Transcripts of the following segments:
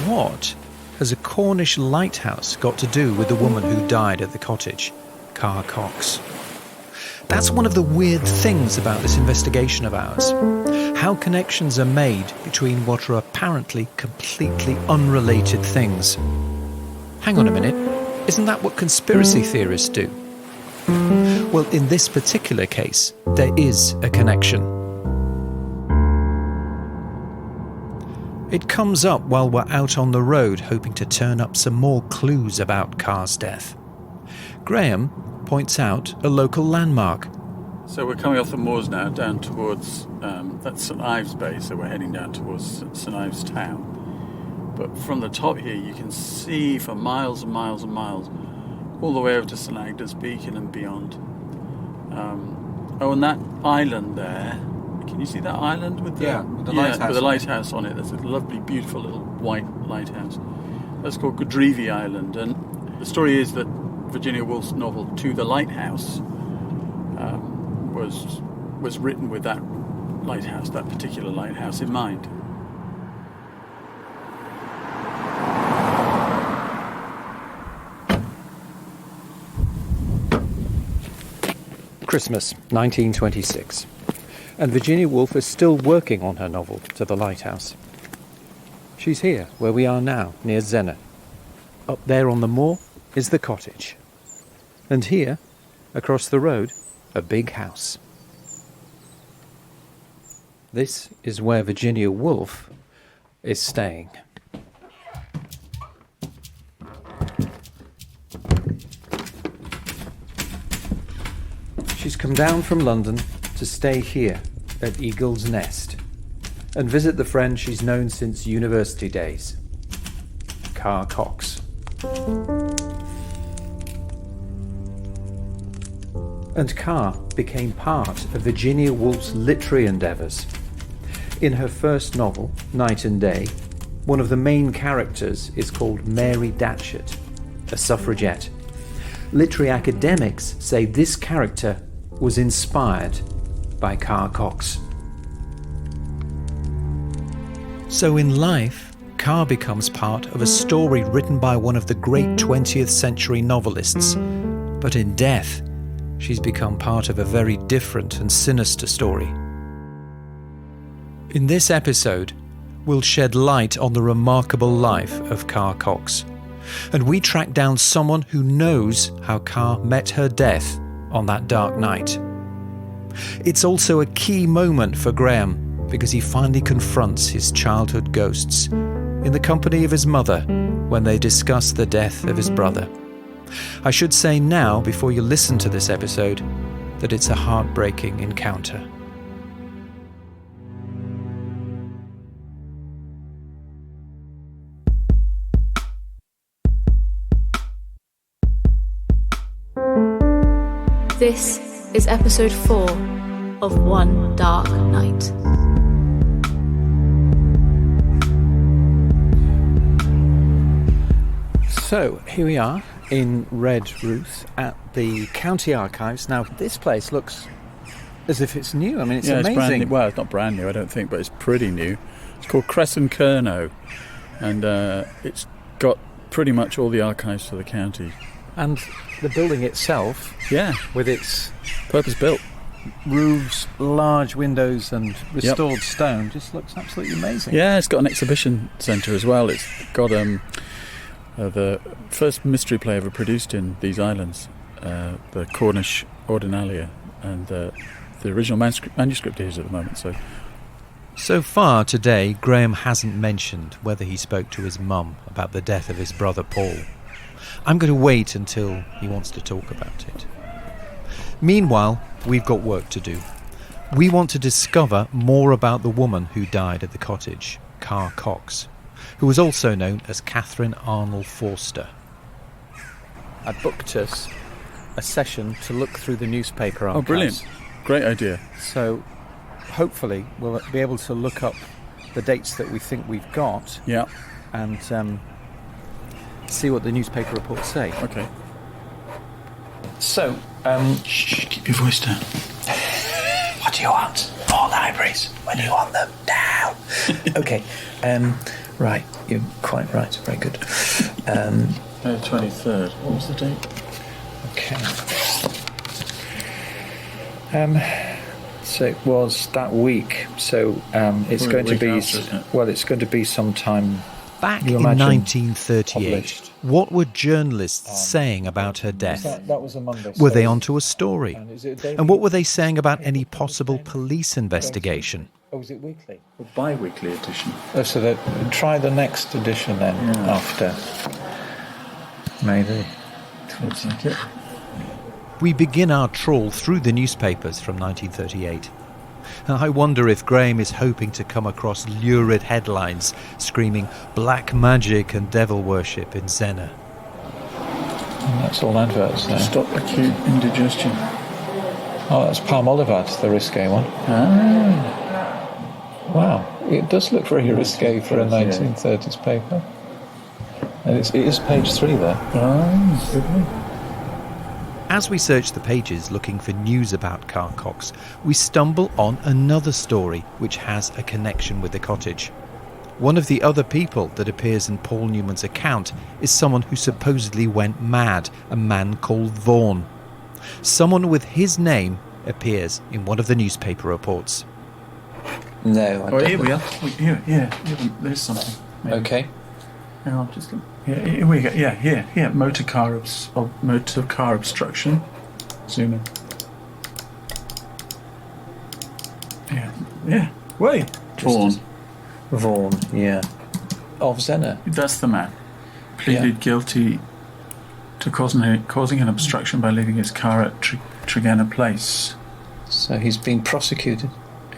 What has a Cornish lighthouse got to do with the woman who died at the cottage, Car Cox? That's one of the weird things about this investigation of ours. How connections are made between what are apparently completely unrelated things. Hang on a minute, isn't that what conspiracy theorists do? Well, in this particular case, there is a connection. It comes up while we're out on the road hoping to turn up some more clues about Car's death. Graham points out a local landmark. So we're coming off the moors now, down towards, that's St Ives Bay, so we're heading down towards St Ives town. But from the top here, you can see for miles and miles and miles, all the way over to St Agnes Beacon and beyond. And that island there, can you see that island with the, lighthouse? With the lighthouse on it? There's a lovely, beautiful little white lighthouse. That's called Godrevy Island, and the story is that Virginia Woolf's novel To the Lighthouse was written with that lighthouse, that particular lighthouse, in mind. Christmas, 1926. And Virginia Woolf is still working on her novel, To the Lighthouse. She's here, where we are now, near Zennor. Up there on the moor is the cottage. And here, across the road, a big house. This is where Virginia Woolf is staying. She's come down from London to stay here at Eagle's Nest and visit the friend she's known since university days, Car Cox. And Car became part of Virginia Woolf's literary endeavours. In her first novel, Night and Day, one of the main characters is called Mary Datchet, a suffragette. Literary academics say this character was inspired by Car Cox. So in life, Car becomes part of a story written by one of the great 20th century novelists. But in death, she's become part of a very different and sinister story. In this episode, we'll shed light on the remarkable life of Car Cox, and we track down someone who knows how Car met her death on that dark night. It's also a key moment for Graham because he finally confronts his childhood ghosts in the company of his mother when they discuss the death of his brother. I should say now, before you listen to this episode, that it's a heartbreaking encounter. This is episode 4 of One Dark Night. So, here we are in Redruth at the County Archives. Now, this place looks as if it's new. I mean, it's amazing. It's brand new. Well, it's not brand new, I don't think, but it's pretty new. It's called Crescent Kerno, and it's got pretty much all the archives for the county. And the building itself, with its purpose-built roofs, large windows and restored stone, just looks absolutely amazing. Yeah, it's got an exhibition centre as well. It's got the first mystery play ever produced in these islands, the Cornish Ordinalia, and the original manuscript is at the moment. So far today, Graham hasn't mentioned whether he spoke to his mum about the death of his brother Paul. I'm going to wait until he wants to talk about it. Meanwhile, we've got work to do. We want to discover more about the woman who died at the cottage, Car Cox, who was also known as Catherine Arnold Forster. I booked us a session to look through the newspaper archives. Oh, brilliant. Great idea. So hopefully we'll be able to look up the dates that we think we've got and see what the newspaper reports say. Okay. So, Shh, keep your voice down. what do you want? More libraries. When do you want them? Now. Okay. Right. You're quite right. Very good. May 23rd. What was the date? Okay. So it was that week. So it's Probably going the to week be after, isn't it? well. It's going to be sometime Back you in imagine 1938, published. what were journalists saying about her death? That was a Monday. Were they onto a story? And is it a daily? And what were they saying about any possible police investigation? Oh, is it weekly? A bi-weekly edition. Oh, so that try the next edition then after. Maybe. Looks like it. We begin our trawl through the newspapers from 1938. I wonder if Graham is hoping to come across lurid headlines screaming black magic and devil worship in Zena. And that's all adverts there. Stop acute indigestion. Oh, that's Palmolive, the risque one. Ah. Wow, it does look very risque for a 1930s paper. And it is page 3 there. Ah, good one. As we search the pages looking for news about Carr Cox, we stumble on another story which has a connection with the cottage. One of the other people that appears in Paul Newman's account is someone who supposedly went mad, a man called Vaughan. Someone with his name appears in one of the newspaper reports. No, I Oh, don't. here we are. Here, there's something. Maybe. Okay. Hang on, just here we go. Yeah, here. Motor car obstruction. Zoom in. Yeah. Wait. Vaughan, yeah. Of Zena. That's the man. Pleaded guilty to causing an obstruction by leaving his car at Tregenna Place. So he's been prosecuted.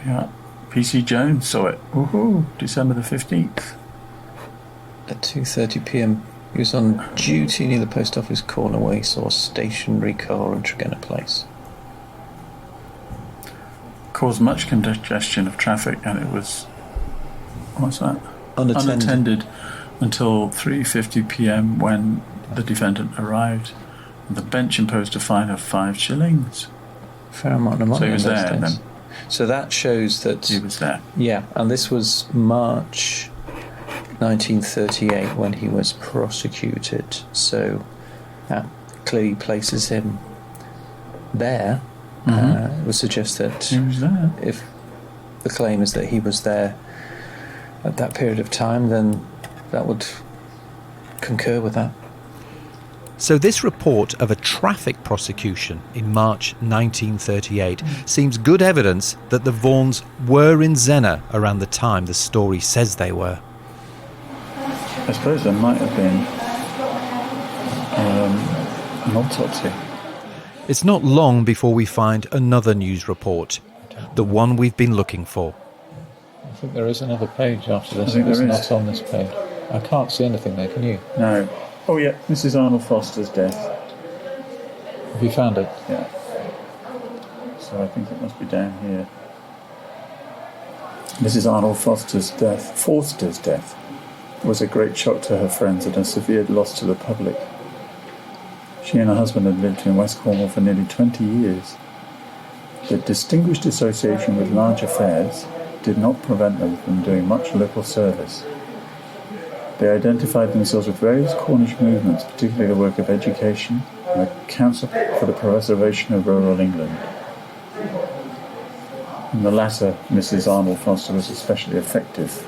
Yeah. PC Jones saw it. Woohoo! December the 15th. At 2:30 p.m. he was on duty near the post office corner where he saw a stationary car on Tregenna Place. Caused much congestion of traffic, and it was... What's that? Unattended. Until 3:50 p.m. when the defendant arrived. The bench imposed a fine of 5 shillings. Fair amount of money. So he was in those there days. then. So that shows that... He was there. Yeah, and this was March 1938 when he was prosecuted. So that clearly places him there. It would suggest that He was there. if the claim is that he was there at that period of time, then that would concur with that. So this report of a traffic prosecution in March 1938 seems good evidence that the Vaughans were in Zena around the time the story says they were. I suppose there might have been an autopsy. It's not long before we find another news report, the one we've been looking for. I think there is another page after this. I think It's there is. not on this page. I can't see anything there, can you? No. Oh, yeah, Mrs. Arnold Foster's death. Have you found it? Yeah. So I think it must be down here. Mrs. Arnold Forster's death was a great shock to her friends and a severe loss to the public. She and her husband had lived in West Cornwall for nearly 20 years. Their distinguished association with large affairs did not prevent them from doing much local service. They identified themselves with various Cornish movements, particularly the work of education and the Council for the Preservation of Rural England. In the latter, Mrs. Arnold Foster was especially effective.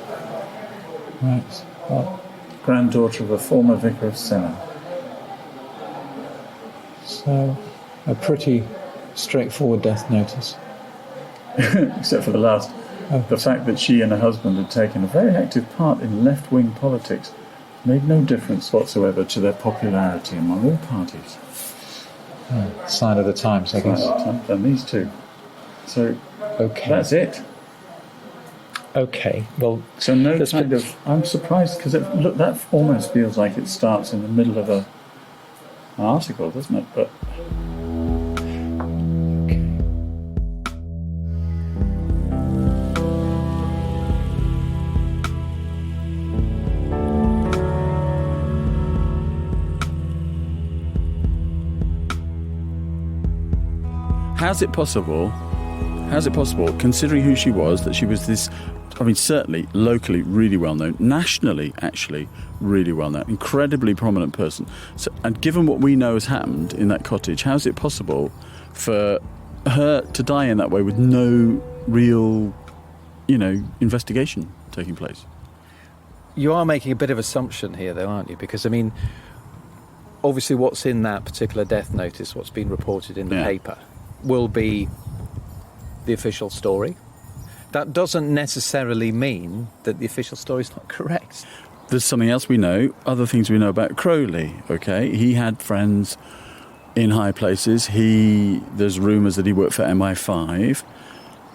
Right. Well, Granddaughter of a former vicar of Senna. so, a pretty straightforward death notice. Except for the last. The fact that she and her husband had taken a very active part in left-wing politics made no difference whatsoever to their popularity among all parties. Sign of the times, I guess. And these two. So Okay. that's it. Okay. Well, So no There's kind been- of... I'm surprised because look, that almost feels like it starts in the middle of an article, doesn't it? But how's it possible, considering who she was, that she was this, I mean, certainly locally really well known, nationally actually really well known, incredibly prominent person. So, and given what we know has happened in that cottage, how's it possible for her to die in that way with no real, investigation taking place? You are making a bit of assumption here, though, aren't you? Because, I mean, obviously what's in that particular death notice, what's been reported in the paper, will be the official story. That doesn't necessarily mean that the official story is not correct. There's something else we know, other things we know about Crowley, okay? He had friends in high places. There's rumours that he worked for MI5.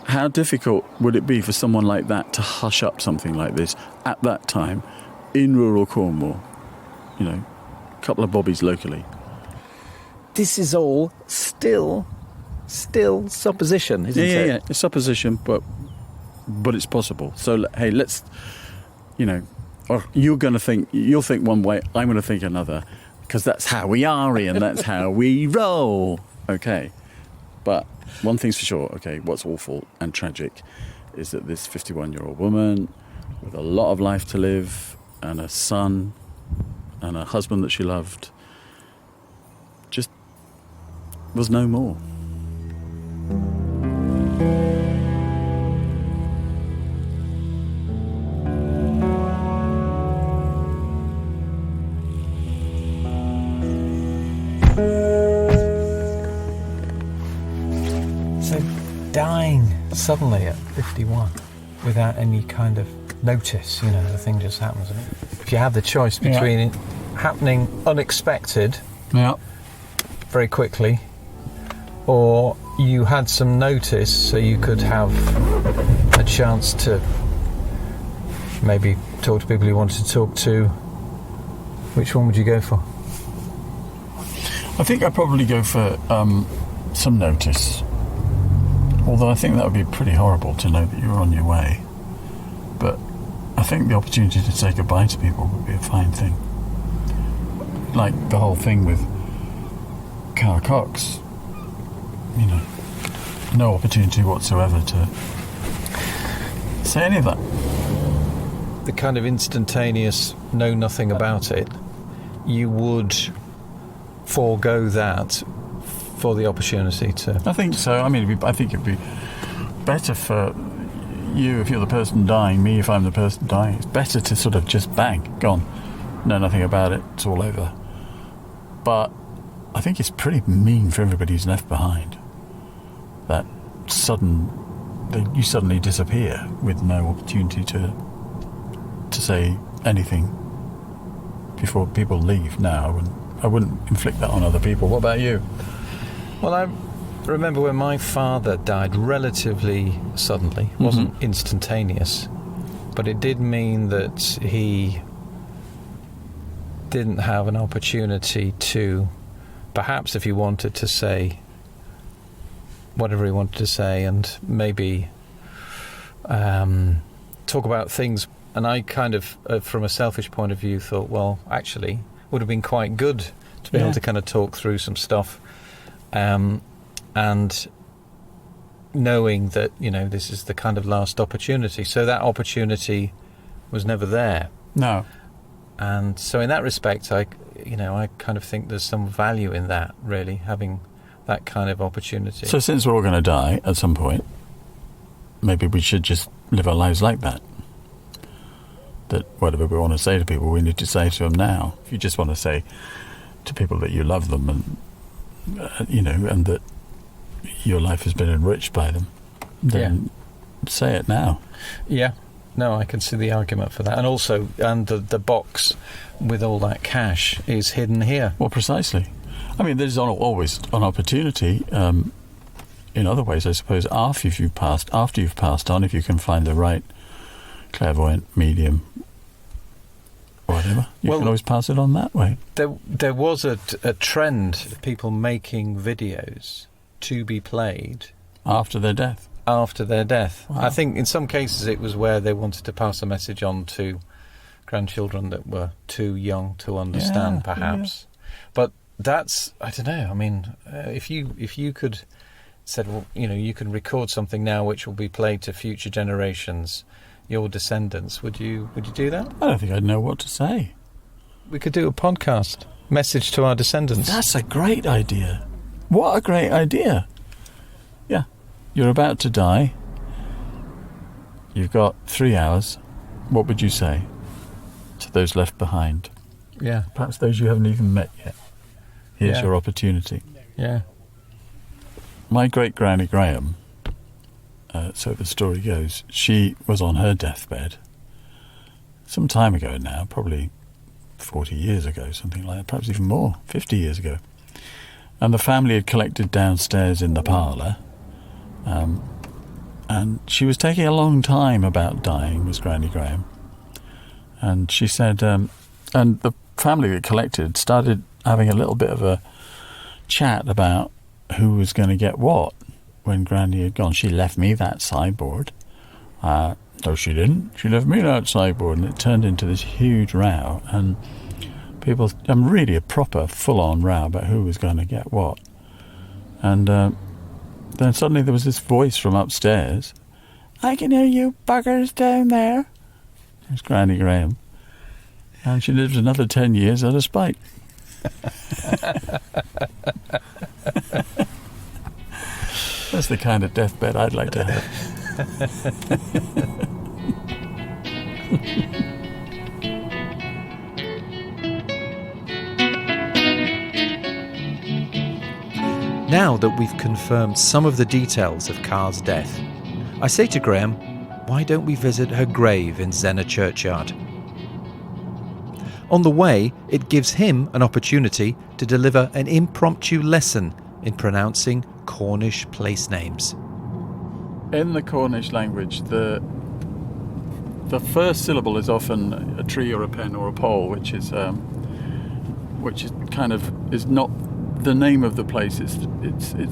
How difficult would it be for someone like that to hush up something like this at that time in rural Cornwall? A couple of bobbies locally. This is all still supposition, isn't it? Yeah, it's supposition, but it's possible. So, hey, let's, or you'll think one way, I'm going to think another, because that's how we are, Ian, that's how we roll. Okay, but one thing's for sure, okay, what's awful and tragic is that this 51-year-old woman with a lot of life to live and a son and a husband that she loved just was no more. So, dying suddenly at 51 without any kind of notice, the thing just happens. If you have the choice between it happening unexpected, very quickly, or you had some notice so you could have a chance to maybe talk to people you wanted to talk to, which one would you go for? I think I'd probably go for some notice. Although I think that would be pretty horrible to know that you're on your way. But I think the opportunity to say goodbye to people would be a fine thing. Like the whole thing with Carl Cox. No opportunity whatsoever to say any of that. The kind of instantaneous know nothing about it, you would forego that for the opportunity to... I think so. I mean, I think it'd be better for you if you're the person dying, me if I'm the person dying. It's better to sort of just bang, gone, know nothing about it, it's all over. But I think it's pretty mean for everybody who's left behind. That you suddenly disappear with no opportunity to say anything before people leave. Now, I wouldn't inflict that on other people. What about you? Well, I remember when my father died relatively suddenly. It wasn't instantaneous, but it did mean that he didn't have an opportunity to, perhaps if he wanted to say whatever he wanted to say and maybe talk about things. And I kind of, from a selfish point of view, thought, well, actually, would have been quite good to be able to kind of talk through some stuff. And knowing that, this is the kind of last opportunity. So that opportunity was never there. No. And so in that respect, I kind of think there's some value in that, really, having that kind of opportunity. So since we're all going to die at some point, maybe we should just live our lives like that. That whatever we want to say to people, we need to say to them now. If you just want to say to people that you love them and, and that your life has been enriched by them, then say it now. Yeah. No, I can see the argument for that. And also, the box with all that cash is hidden here. Well, precisely. I mean, there's always an opportunity in other ways, I suppose, after you've passed on, if you can find the right clairvoyant medium or whatever, you can always pass it on that way. There was a trend of people making videos to be played after their death. Wow. I think in some cases it was where they wanted to pass a message on to grandchildren that were too young to understand, perhaps. But that's, I don't know, I mean, if you could said, well, you can record something now which will be played to future generations, your descendants, would you do that? I don't think I'd know what to say. We could do a podcast, message to our descendants. That's a great idea. What a great idea. Yeah. You're about to die. You've got 3 hours. What would you say to those left behind? Yeah. Perhaps those you haven't even met yet. Here's Yeah. your opportunity. Yeah. My great-granny Graham, so the story goes, she was on her deathbed some time ago now, probably 40 years ago, something like that, perhaps even more, 50 years ago. And the family had collected downstairs in the parlour, and she was taking a long time about dying, was Granny Graham. And she said, and the family that collected started having a little bit of a chat about who was going to get what when Granny had gone. She left me that sideboard. No, she didn't. She left me that sideboard, and it turned into this huge row. And people, really a proper full-on row about who was going to get what. And then suddenly there was this voice from upstairs. I can hear you buggers down there. It's Granny Graham. And she lived another 10 years out of spite. That's the kind of deathbed I'd like to have. Now that we've confirmed some of the details of Carr's death, I say to Graham, why don't we visit her grave in Zena churchyard? On the way, it gives him an opportunity to deliver an impromptu lesson in pronouncing Cornish place names. In the Cornish language, the first syllable is often a tree or a pen or a pole, which is kind of is not the name of the place. It's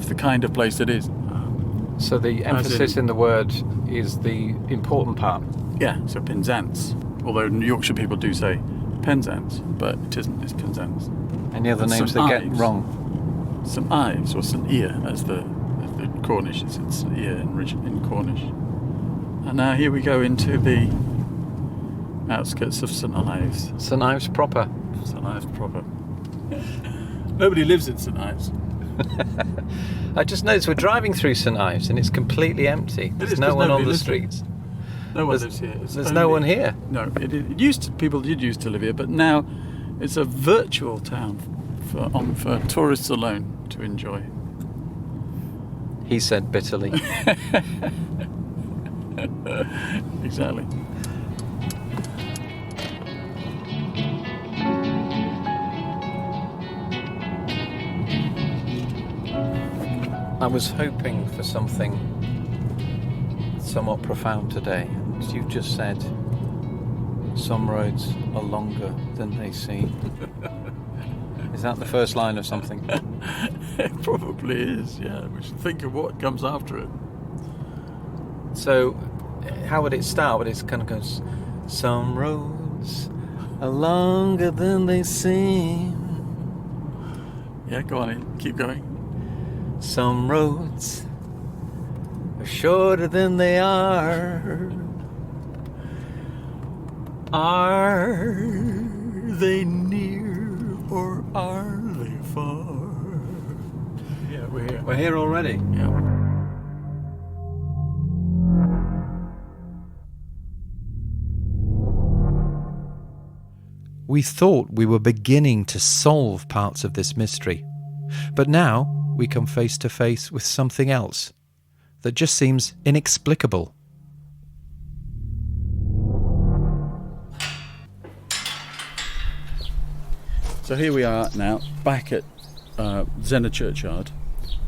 the kind of place it is. So the emphasis in the word is the important part. Yeah, so Penzance. Although Yorkshire people do say Penzance, but it isn't. It's Penzance. Any other And names St. that get Ives. wrong? St. Ives or St. Ear, as the Cornish is. It's St. Ear in Cornish. And now here we go into the outskirts of St. Ives. St. Ives proper. St. Ives proper. Nobody lives in St. Ives. I just noticed we're driving through St. Ives and it's completely empty. There's no one on the streets. No one There's- lives here. There's no one here. No, it used to. People did used to live here, but now it's a virtual town for tourists alone to enjoy. He said bitterly. Exactly. I was hoping for something somewhat profound today. And you've just said some roads are longer than they seem. Is that the first line of something? It probably is, yeah. We should think of what comes after it. So, how would it start? Would it kind of goes, some roads are longer than they seem. Yeah, go on in. Keep going. Some roads are shorter than they are. Are they near or are they far? Yeah, we're here. We're here already. Yeah. We thought we were beginning to solve parts of this mystery, but now we come face to face with something else that just seems inexplicable. So here we are now, back at Zena churchyard,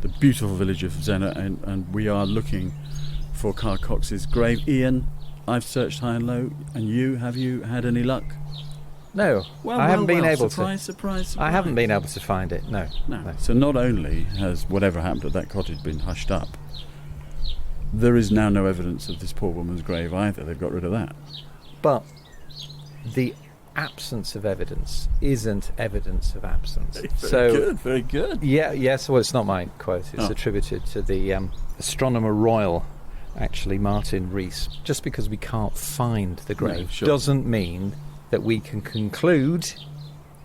the beautiful village of Zena, and we are looking for Carr Cox's grave. Ian, I've searched high and low, and have you had any luck? No, I haven't been able surprise, to. Surprise. I haven't been able to find it. No. No. So not only has whatever happened at that cottage been hushed up, there is now no evidence of this poor woman's grave either. They've got rid of that. But the absence of evidence isn't evidence of absence. Very good. Yeah, yes. Well, it's not my quote. It's attributed to the astronomer royal, actually, Martin Rees. Just because we can't find the grave doesn't mean that we can conclude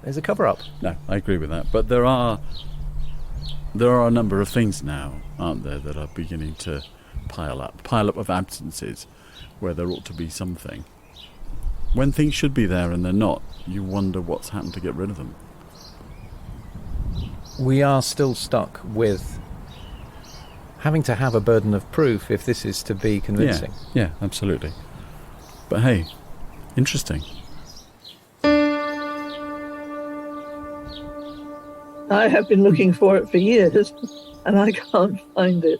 there's a cover-up. No, I agree with that. But there are a number of things now, aren't there, that are beginning to pile up of absences where there ought to be something. When things should be there and they're not, you wonder what's happened to get rid of them. We are still stuck with having to have a burden of proof if this is to be convincing. Yeah, absolutely. But hey, interesting. I have been looking for it for years, and I can't find it.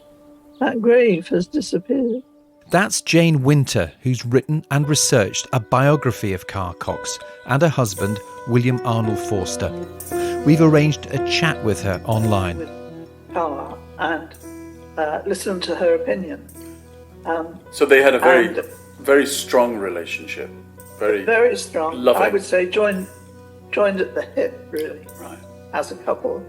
That grave has disappeared. That's Jane Winter, who's written and researched a biography of Carr Cox and her husband, William Arnold Forster. We've arranged a chat with her online. With Carr and listened to her opinion. So they had a very strong relationship. Very strong. Loving. I would say joined at the hip, really. Right. As a couple.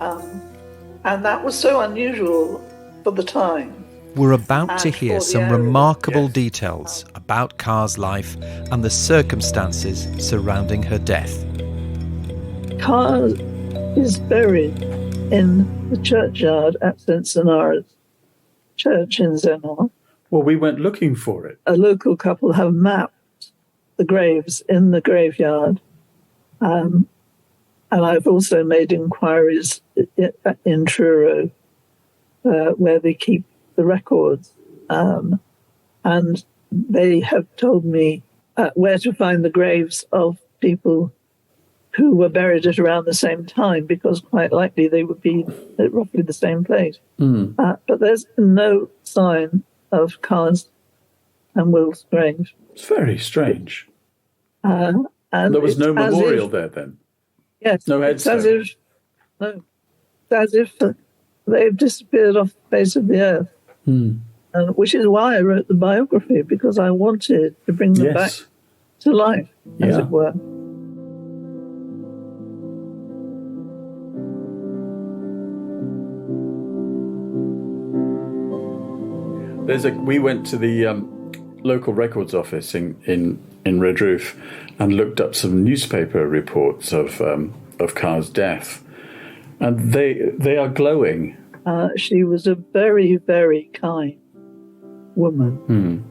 And that was so unusual for the time. We're about to hear some area. remarkable details about Carr's life and the circumstances surrounding her death. Carr is buried in the churchyard at St. Sonaras Church in Zennor. Well, we went looking for it. A local couple have mapped the graves in the graveyard. And I've also made inquiries in Truro, where they keep the records. And they have told me where to find the graves of people who were buried at around the same time, because quite likely they would be at roughly the same place. But there's no sign of Carr's and Will's graves. It's very strange. And there was no memorial there then? Yes. No headstone? It's as if they've disappeared off the face of the earth. Which is why I wrote the biography, because I wanted to bring them back to life, as it were. We went to the local records office in Redruth and looked up some newspaper reports of Carr's death, and they are glowing. She was a very, very kind woman.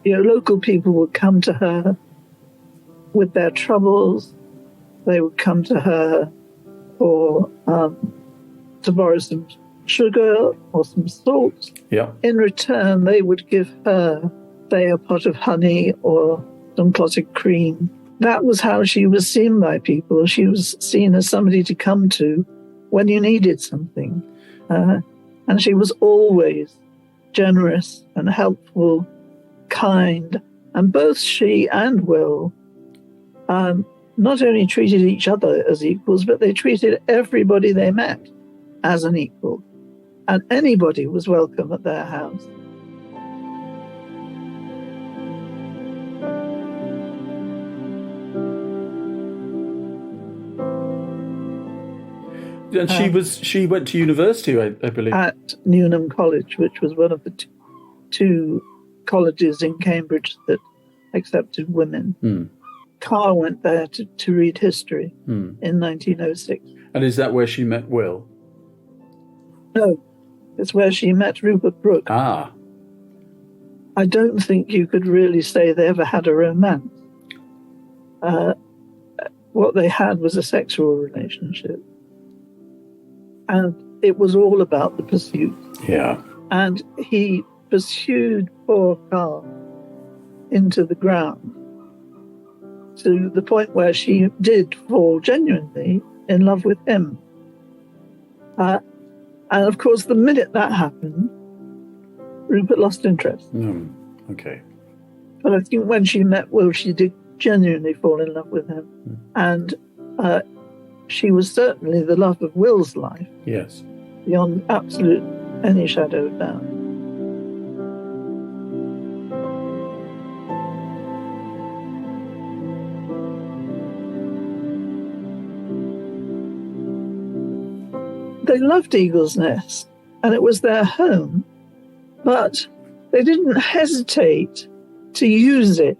Local people would come to her with their troubles. They would come to her to borrow some sugar or some salt. Yeah. In return, they would give her, say, a pot of honey or some clotted cream. That was how she was seen by people. She was seen as somebody to come to when you needed something. And she was always generous and helpful, kind. And both she and Will not only treated each other as equals, but they treated everybody they met as an equal. And anybody was welcome at their house. And she went to university, I believe. At Newnham College, which was one of the two colleges in Cambridge that accepted women. Carr went there to read history in 1906. And is that where she met Will? No, it's where she met Rupert Brooke. Ah. I don't think you could really say they ever had a romance. What they had was a sexual relationship. And it was all about the pursuit. Yeah. And he pursued poor Carr into the ground to the point where she did fall genuinely in love with him. And of course, the minute that happened, Rupert lost interest. Okay. But I think when she met Will, she did genuinely fall in love with him. And she was certainly the love of Will's life. Yes. Beyond absolute any shadow of doubt. they loved Eagle's Nest, and it was their home, but they didn't hesitate to use it.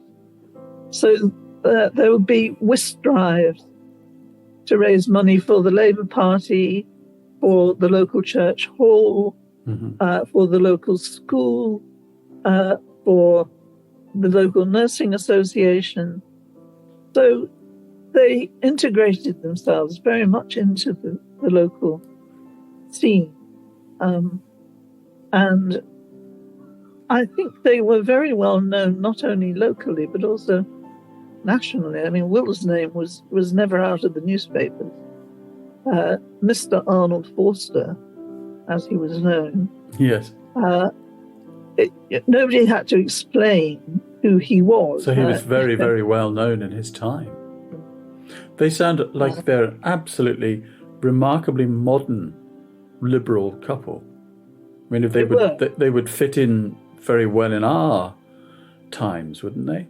So there would be whist drives to raise money for the Labour Party, for the local church hall, for the local school, for the local nursing association. So they integrated themselves very much into the local scene. And I think they were very well known, not only locally, but also nationally. I mean, Will's name was never out of the newspapers. Mr. Arnold Forster, as he was known. Yes. Nobody had to explain who he was. So he was very, very well known in his time. They sound like they're absolutely remarkably modern, liberal couple. I mean, if they would fit in very well in our times, wouldn't they?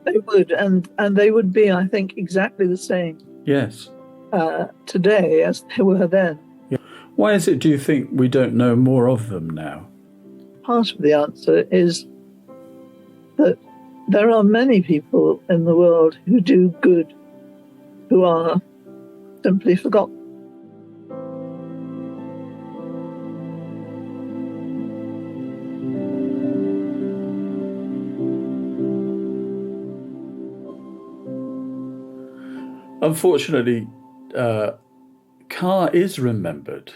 They would, and they would be, I think, exactly the same. Yes. Today as they were then. Yeah. Why is it, do you think, we don't know more of them now? Part of the answer is that there are many people in the world who do good, who are simply forgotten. Unfortunately, Carr is remembered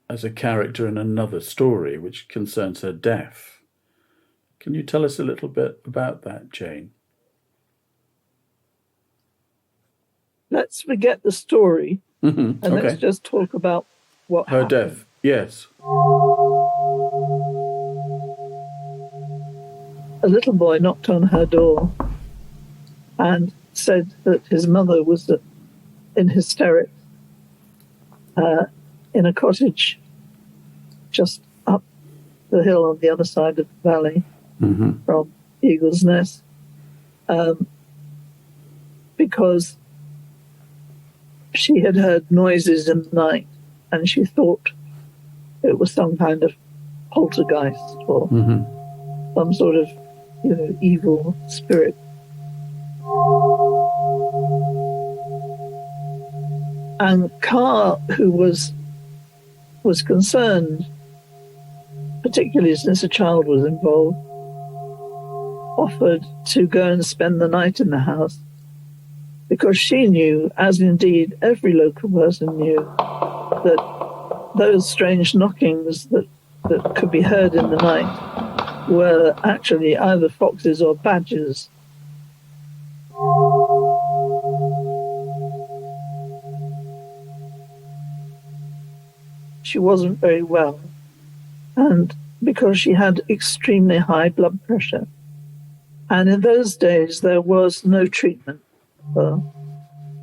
as a character in another story which concerns her death. Can you tell us a little bit about that, Jane? Let's forget the story and Okay. let's just talk about what Her happened. death, yes. A little boy knocked on her door and said that his mother was in hysterics in a cottage just up the hill on the other side of the valley from Eagle's Nest, because she had heard noises in the night and she thought it was some kind of poltergeist or some sort of, evil spirit. And Carr, who was concerned, particularly since a child was involved, offered to go and spend the night in the house, because she knew, as indeed every local person knew, that those strange knockings that could be heard in the night were actually either foxes or badgers. She wasn't very well, and because she had extremely high blood pressure. And in those days, there was no treatment for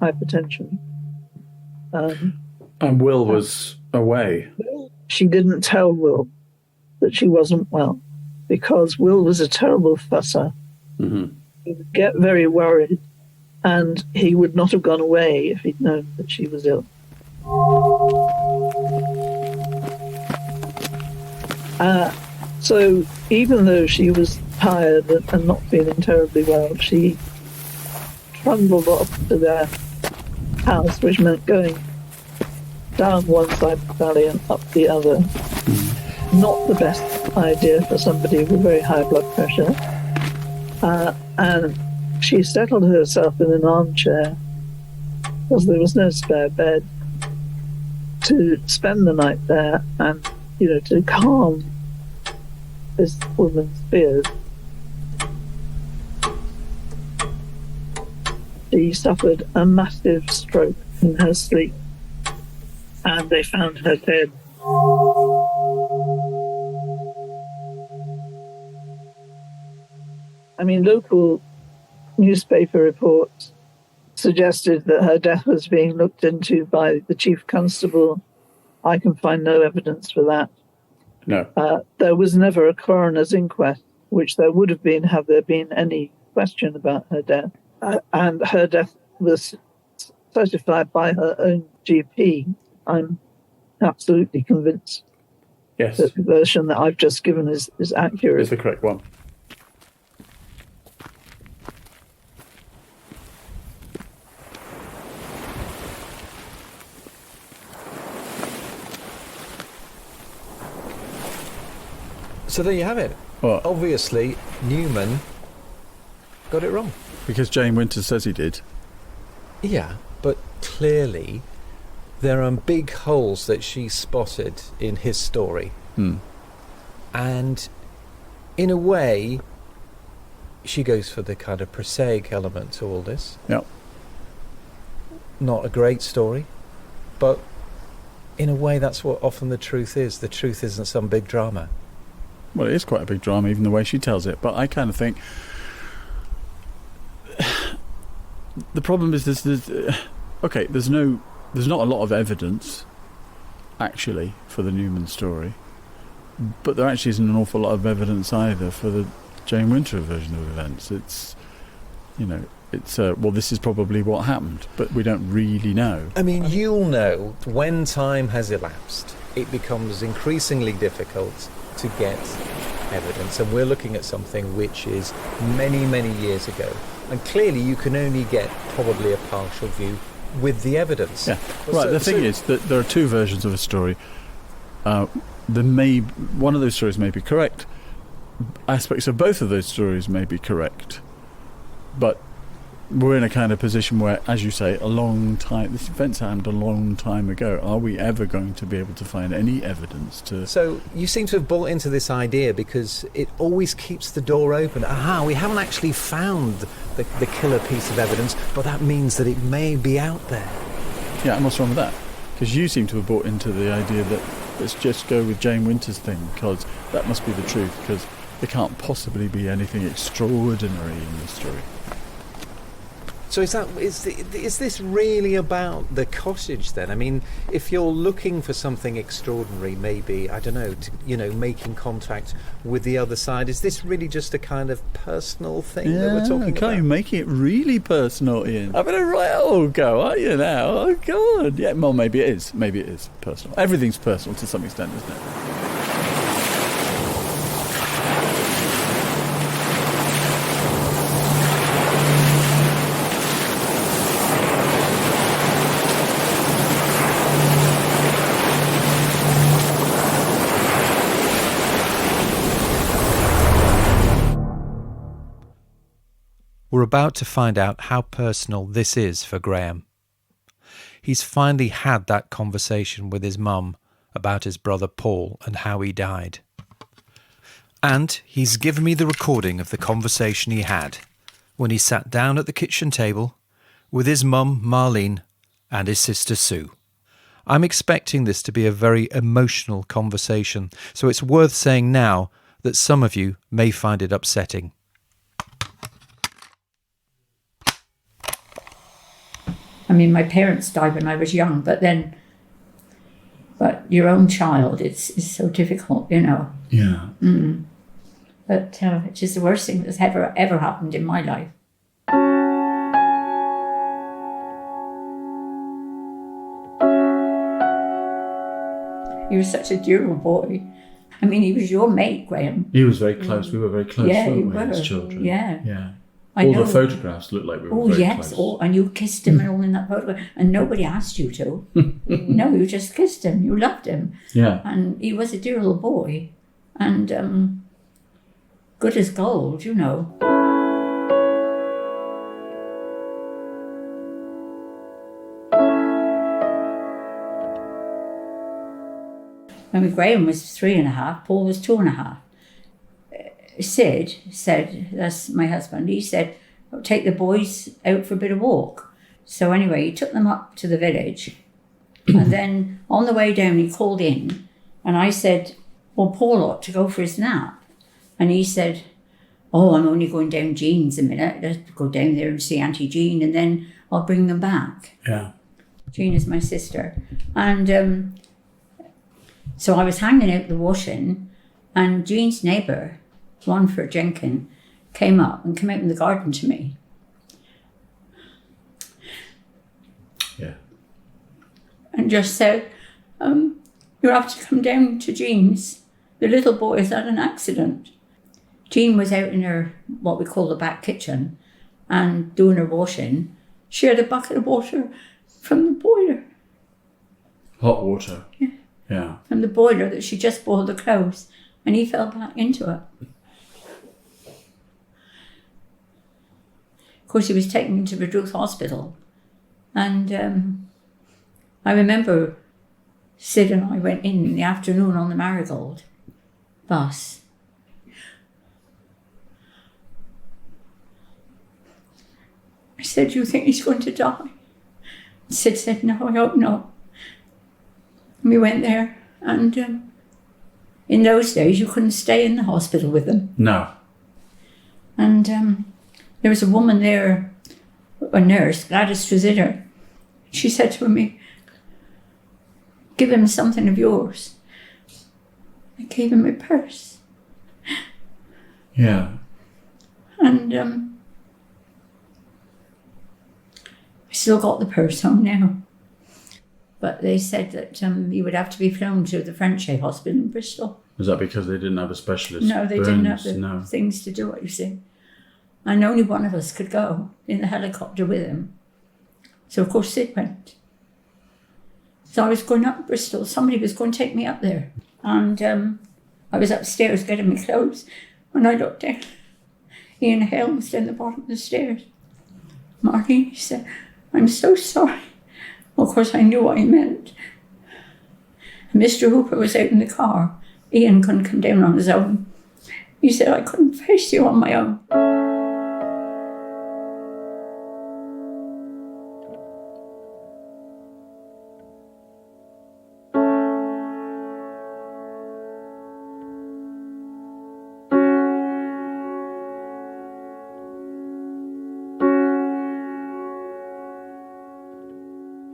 hypertension. And Will was away. She didn't tell Will that she wasn't well, because Will was a terrible fusser. He would get very worried, and he would not have gone away if he'd known that she was ill. So even though she was tired and not feeling terribly well, she trundled off to their house, which meant going down one side of the valley and up the other. Not the best idea for somebody with very high blood pressure. And she settled herself in an armchair, because there was no spare bed, to spend the night there and, to calm this woman's fears. She suffered a massive stroke in her sleep, and they found her dead. I mean, local newspaper reports suggested that her death was being looked into by the chief constable. I can find no evidence for that. No. There was never a coroner's inquest, which there would have been had there been any question about her death. And her death was certified by her own GP. I'm absolutely convinced Yes, that the version that I've just given is accurate. it's the correct one. So there you have it. What? Obviously, Newman got it wrong. Because Jane Winters says he did. Yeah, but clearly there are big holes that she spotted in his story. And in a way, she goes for the kind of prosaic element to all this. Yeah. Not a great story, but in a way that's what often the truth is. The truth isn't some big drama. Well, it is quite a big drama, even the way she tells it. But I kind of think the problem is there's not a lot of evidence actually for the Newman story, but there actually isn't an awful lot of evidence either for the Jane Winter version of events. It's well, this is probably what happened, but we don't really know. I mean, you'll know when time has elapsed, it becomes increasingly difficult to get evidence, and we're looking at something which is many, many years ago. And clearly you can only get probably a partial view with the evidence. Yeah, right. The thing is that there are two versions of a story. One of those stories may be correct. Aspects of both of those stories may be correct. But we're in a kind of position where, as you say, this event's happened a long time ago. Are we ever going to be able to find any evidence to... So you seem to have bought into this idea because it always keeps the door open. We haven't actually found the killer piece of evidence, but that means that it may be out there. Yeah, and what's wrong with that? Because you seem to have bought into the idea that let's just go with Jane Winter's thing, because that must be the truth, because there can't possibly be anything extraordinary in this story. So is this really about the cottage then? I mean, if you're looking for something extraordinary, maybe, I don't know, making contact with the other side, is this really just a kind of personal thing that we're talking about? Can't you make it really personal, Ian? Having a right old go, aren't you now? Oh, God. Yeah, well, maybe it is. Maybe it is personal. Everything's personal to some extent, isn't it? We're about to find out how personal this is for Graham. He's finally had that conversation with his mum about his brother Paul and how he died. And he's given me the recording of the conversation he had when he sat down at the kitchen table with his mum Marlene and his sister Sue. I'm expecting this to be a very emotional conversation, so it's worth saying now that some of you may find it upsetting. I mean, my parents died when I was young, but your own child, it's so difficult, Yeah. But it's just the worst thing that's ever happened in my life. He was such a dear little boy. I mean, he was your mate, Graham. He was very close. We were very close, Yeah, weren't you we, were. as children? Yeah. All the photographs look like we were very yes. close. And you kissed him and all in that photograph, and nobody asked you to. No, you just kissed him. You loved him. Yeah. And he was a dear little boy, and good as gold, you know. I mean, Graham was 3.5, Paul was 2.5. Sid said, that's my husband, he said, I'll take the boys out for a bit of walk. So anyway, he took them up to the village. And then on the way down, he called in. And I said, well, Paul ought to go for his nap. And he said, oh, I'm only going down Jean's a minute. Let's go down there and see Auntie Jean, and then I'll bring them back. Yeah. Jean is my sister. And so I was hanging out the washing, and Jean's neighbour, Lonford Jenkin, came up and came out in the garden to me. Yeah. And just said, you have to come down to Jean's. The little boy has had an accident. Jean was out in her, what we call the back kitchen, and doing her washing. She had a bucket of water from the boiler. Hot water. Yeah. Yeah. From the boiler that she just boiled the clothes, and he fell back into it. Of course, he was taken to the Ruth Hospital, and I remember Sid and I went in the afternoon on the Marigold bus. I said, "Do you think he's going to die?" Sid said, "No, I hope not." And we went there, and in those days you couldn't stay in the hospital with them. No. And there was a woman there, a nurse, Gladys Trezidder. She said to me, "Give him something of yours." I gave him my purse. Yeah. And I still got the purse home now. But they said that he would have to be flown to the Frenchay Hospital in Bristol. Was that because they didn't have a specialist? No, they didn't have Burns? the things to do it, you see. And only one of us could go in the helicopter with him. So, of course, Sid went. So I was going up to Bristol. Somebody was going to take me up there. And I was upstairs getting my clothes. When I looked down, Ian Hale was down the bottom of the stairs. Marlene, he said, "I'm so sorry." Well, of course, I knew what he meant. And Mr. Hooper was out in the car. Ian couldn't come down on his own. He said, "I couldn't face you on my own."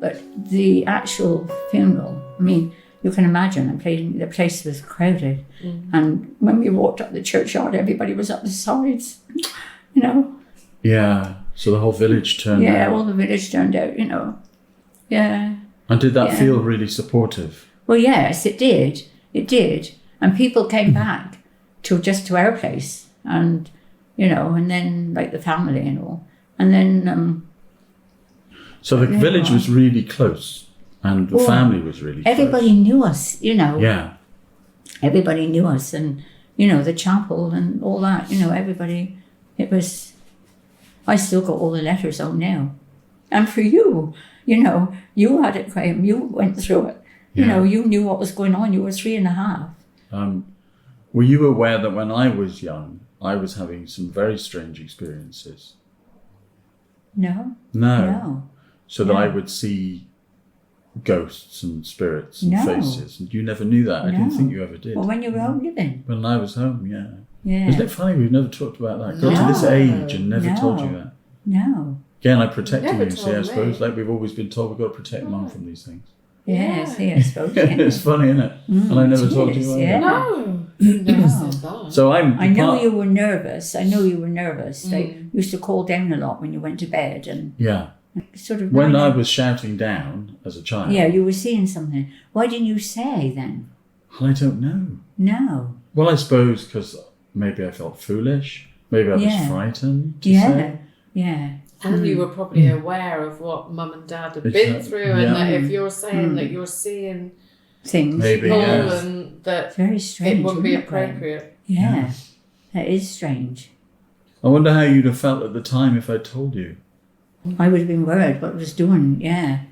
But the actual funeral, I mean, you can imagine, the place was crowded. And when we walked up the churchyard, everybody was up the sides, you know. Yeah. So the whole village turned out. Yeah, all the village turned out, you know. Yeah. And did that feel really supportive? Well, yes, it did. It did. And people came back to our place, and, you know, and then, like, the family and all. And then... So the village was really close, and the family was really everybody close. knew us, you know. Yeah. Everybody knew us, and, you know, the chapel and all that, you know, everybody, it was... I still got all the letters home now. And for you, you know, you had it, Graham, you went through it. You know, you knew what was going on. You were 3.5. Were you aware that when I was young, I was having some very strange experiences? No. No. So that I would see ghosts and spirits and faces. And you never knew that. I didn't think you ever did. Well, when you were home living. When I was home, yeah. Yeah. Isn't it funny we've never talked about that? Got to this age and never told you that. No. Again, I protected you, see, I told suppose. me. Like we've always been told we've got to protect Mum from these things. Yes, I suppose. Yeah. It's funny, isn't it? And I never told you either. Yeah. No, you never said that. So I know you were nervous. Like, you used to call down a lot when you went to bed, and yeah. sort of. When I was shouting down as a child. Yeah, you were seeing something. Why didn't you say then? I don't know. No. Well, I suppose because maybe I felt foolish. Maybe I was frightened. To say. Yeah. And you were probably aware of what Mum and Dad had been through, and that if you're saying that you're seeing things, maybe, people, and that very strange, it wouldn't be it, appropriate. Yeah, that is strange. I wonder how you'd have felt at the time if I told you. I would have been worried what I was doing. Yeah,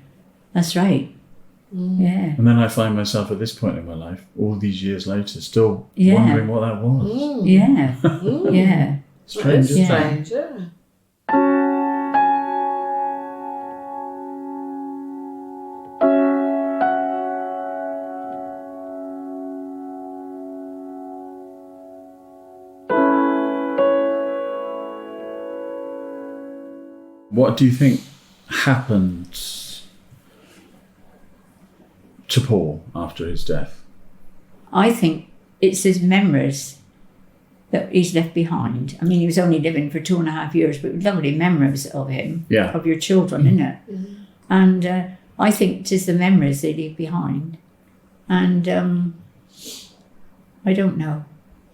that's right. Yeah. And then I find myself at this point in my life, all these years later, still wondering what that was. Yeah. Yeah. Strange, isn't it? Strange, yeah. What do you think happened to Paul after his death? I think it's his memories that he's left behind. I mean, he was only living for 2.5 years, but lovely memories of him, of your children, isn't it? And I think it is the memories they leave behind. And I don't know.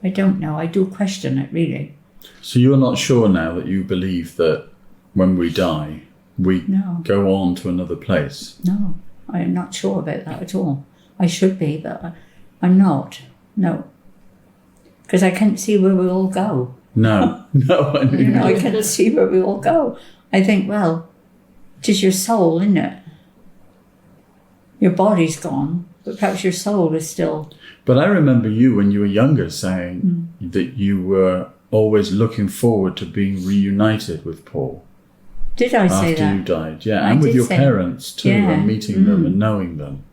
I do question it, really. So you're not sure now that you believe that when we die, we go on to another place? No, I'm not sure about that at all. I should be, but I'm not. No. Because I can't see where we all go. No. I can't see where we all go. I think, well, it is your soul, isn't it? Your body's gone, but perhaps your soul is still... But I remember you when you were younger saying that you were always looking forward to being reunited with Paul. Did I say that? After you died, yeah. And with your parents too, and meeting them and knowing them.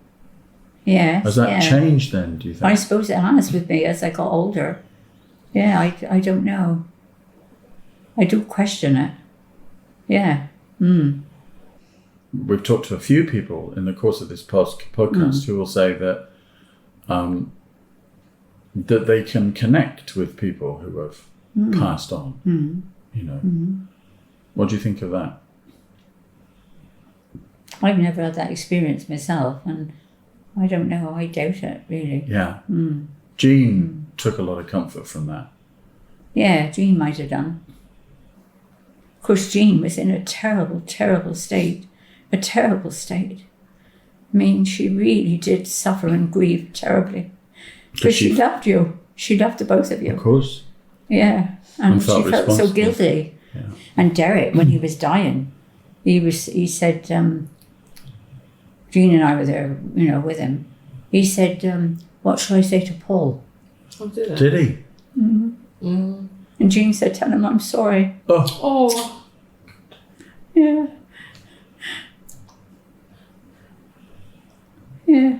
Yes. Has that changed then, do you think? I suppose it has with me as I got older. Yeah, I don't know. I do question it. Yeah. We've talked to a few people in the course of this podcast who will say that that they can connect with people who have passed on. You know. What do you think of that? I've never had that experience myself, and I don't know. I doubt it, really. Yeah. Jean took a lot of comfort from that. Yeah, Jean might have done. Of course, Jean was in a terrible, terrible state. A terrible state. I mean, she really did suffer and grieve terribly. Because she loved you. She loved the both of you. Of course. Yeah. And she felt so guilty. Yeah. And Derek, when he was dying, he said, Jean and I were there, with him. He said, what shall I say to Paul? Oh, did he? And Jean said, tell him I'm sorry. Oh. Yeah. Yeah.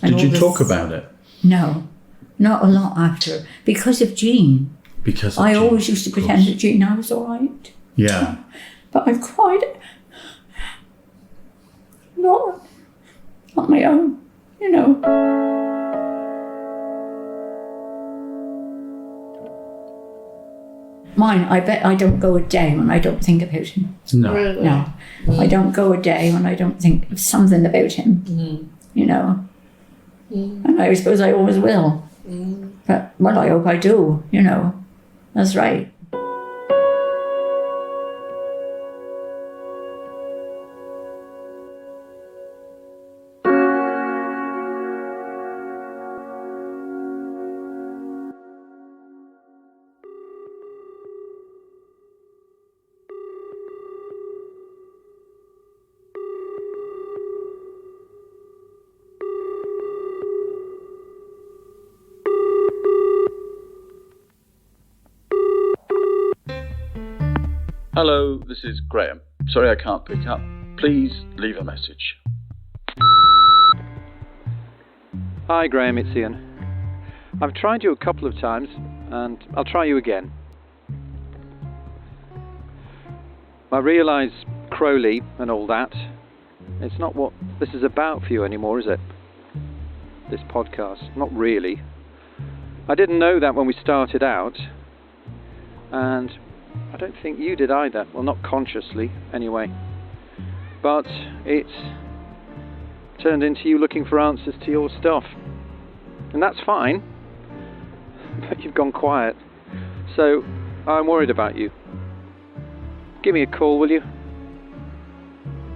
Did you talk about it? No, not a lot after. Because of Jean. I always used to pretend that Jean I was all right. Yeah. But I cried. Not my own, Mine, I bet I don't go a day when I don't think about him. No. Really? No. I don't go a day when I don't think of something about him, And I suppose I always will. But, well, I hope I do, That's right. Hello, this is Graham. Sorry I can't pick up. Please leave a message. Hi Graham, it's Ian. I've tried you a couple of times and I'll try you again. I realise Crowley and all that, it's not what this is about for you anymore, is it? This podcast, not really. I didn't know that when we started out, and I don't think you did either. Well, not consciously, anyway. But it turned into you looking for answers to your stuff. And that's fine. But you've gone quiet. So, I'm worried about you. Give me a call, will you?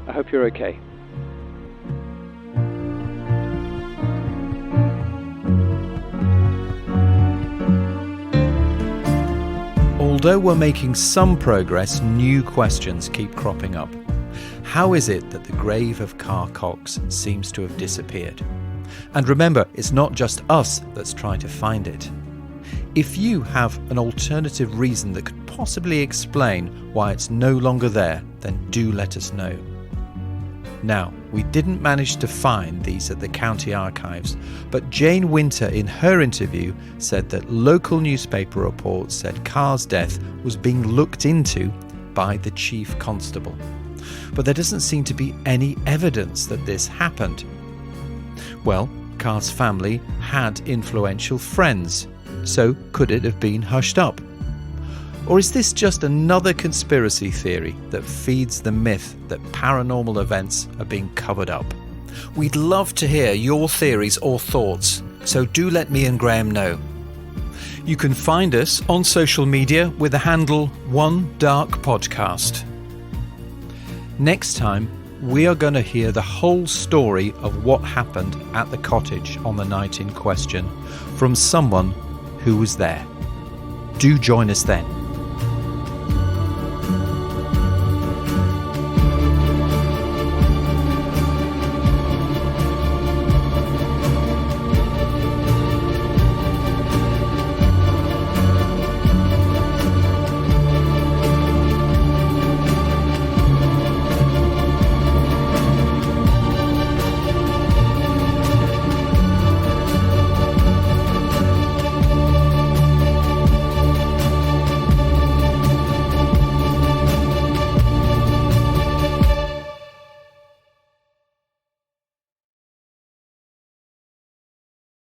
I hope you're okay. Although we're making some progress, new questions keep cropping up. How is it that the grave of Carr Cox seems to have disappeared? And remember, it's not just us that's trying to find it. If you have an alternative reason that could possibly explain why it's no longer there, then do let us know. Now, we didn't manage to find these at the county archives, but Jane Winter in her interview said that local newspaper reports said Carr's death was being looked into by the chief constable. But there doesn't seem to be any evidence that this happened. Well, Carr's family had influential friends, so could it have been hushed up? Or is this just another conspiracy theory that feeds the myth that paranormal events are being covered up? We'd love to hear your theories or thoughts, so do let me and Graham know. You can find us on social media with the handle One Dark Podcast. Next time, we are going to hear the whole story of what happened at the cottage on the night in question from someone who was there. Do join us then.